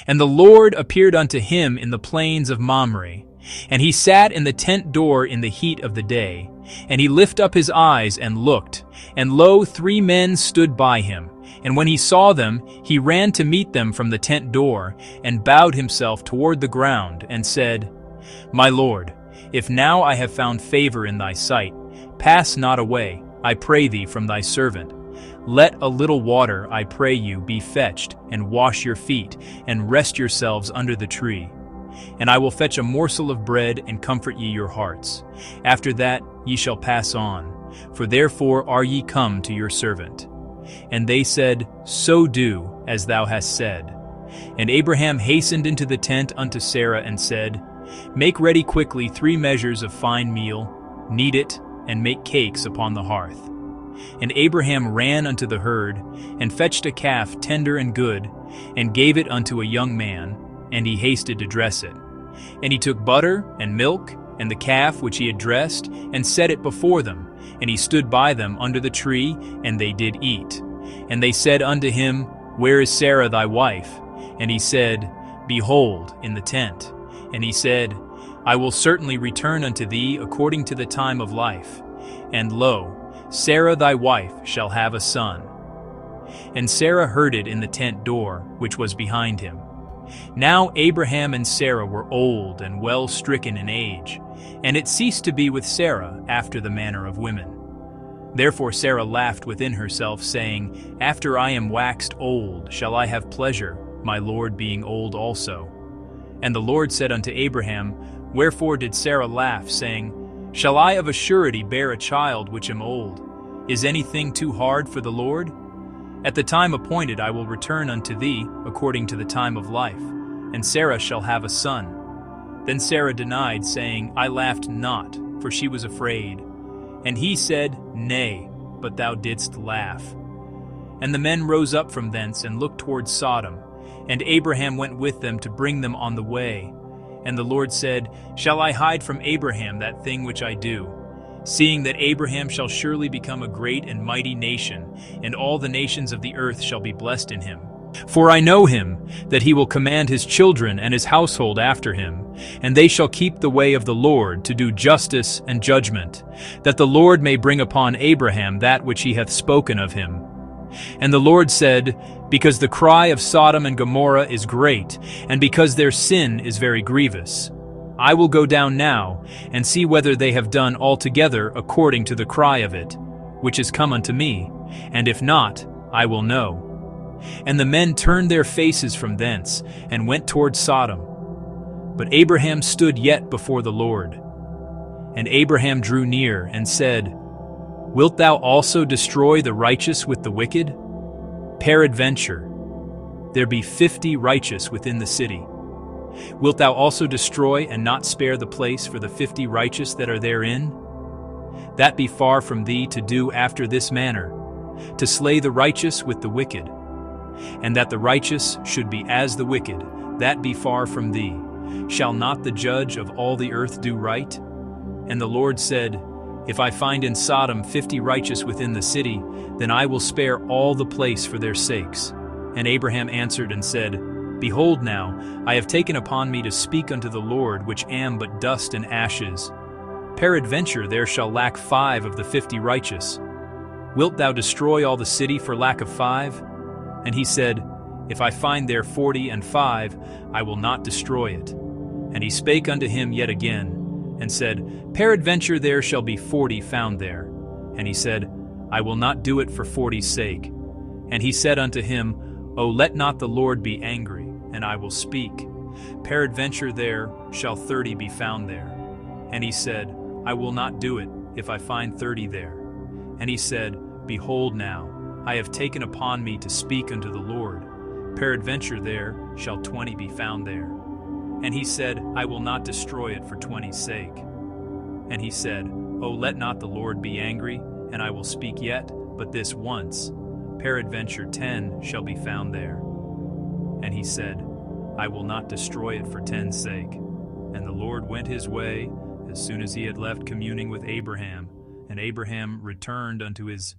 And the Lord appeared unto him in the plains of Mamre. And he sat in the tent door in the heat of the day. And he lifted up his eyes and looked, and lo, 3 men stood by him. And when he saw them, he ran to meet them from the tent door, and bowed himself toward the ground, and said, My Lord, if now I have found favor in thy sight, pass not away, I pray thee, from thy servant. Let a little water, I pray you, be fetched, and wash your feet, and rest yourselves under the tree. And I will fetch a morsel of bread, and comfort ye your hearts. After that ye shall pass on, for therefore are ye come to your servant. And they said, So do, as thou hast said. And Abraham hastened into the tent unto Sarah, and said, Make ready quickly 3 measures of fine meal, knead it, and make cakes upon the hearth. And Abraham ran unto the herd, and fetched a calf tender and good, and gave it unto a young man, and he hasted to dress it. And he took butter and milk, and the calf which he had dressed, and set it before them. And he stood by them under the tree, and they did eat. And they said unto him, Where is Sarah thy wife? And he said, Behold, in the tent. And he said, I will certainly return unto thee according to the time of life. And lo, Sarah thy wife shall have a son. And Sarah heard it in the tent door, which was behind him. Now Abraham and Sarah were old and well stricken in age, and it ceased to be with Sarah after the manner of women. Therefore Sarah laughed within herself, saying, After I am waxed old, shall I have pleasure, my Lord being old also? And the Lord said unto Abraham, Wherefore did Sarah laugh, saying, Shall I of a surety bear a child which am old? Is anything too hard for the Lord? At the time appointed I will return unto thee, according to the time of life, and Sarah shall have a son. Then Sarah denied, saying, I laughed not, for she was afraid. And he said, Nay, but thou didst laugh. And the men rose up from thence, and looked toward Sodom. And Abraham went with them to bring them on the way. And the Lord said, Shall I hide from Abraham that thing which I do? Seeing that Abraham shall surely become a great and mighty nation, and all the nations of the earth shall be blessed in him. For I know him, that he will command his children and his household after him, and they shall keep the way of the Lord to do justice and judgment, that the Lord may bring upon Abraham that which he hath spoken of him. And the Lord said, Because the cry of Sodom and Gomorrah is great, and because their sin is very grievous, I will go down now, and see whether they have done altogether according to the cry of it, which is come unto me, and if not, I will know. And the men turned their faces from thence, and went toward Sodom. But Abraham stood yet before the Lord. And Abraham drew near, and said, Wilt thou also destroy the righteous with the wicked? Peradventure, there be 50 righteous within the city. Wilt thou also destroy and not spare the place for the 50 righteous that are therein? That be far from thee to do after this manner, to slay the righteous with the wicked, and that the righteous should be as the wicked, that be far from thee. Shall not the judge of all the earth do right? And the Lord said, If I find in Sodom 50 righteous within the city, then I will spare all the place for their sakes. And Abraham answered and said, Behold now, I have taken upon me to speak unto the Lord, which am but dust and ashes. Peradventure there shall lack 5 of the 50 righteous. Wilt thou destroy all the city for lack of 5? And he said, If I find there 40 and 5, I will not destroy it. And he spake unto him yet again, and said, Peradventure there shall be 40 found there. And he said, I will not do it for 40's sake. And he said unto him, O let not the Lord be angry, and I will speak. Peradventure there shall 30 be found there. And he said, I will not do it, if I find 30 there. And he said, Behold now, I have taken upon me to speak unto the Lord. Peradventure there shall 20 be found there. And he said, I will not destroy it for 20's sake. And he said, O let not the Lord be angry, and I will speak yet, but this once. Peradventure 10 shall be found there. And he said, I will not destroy it for 10's sake. And the Lord went his way, as soon as he had left communing with Abraham, and Abraham returned unto his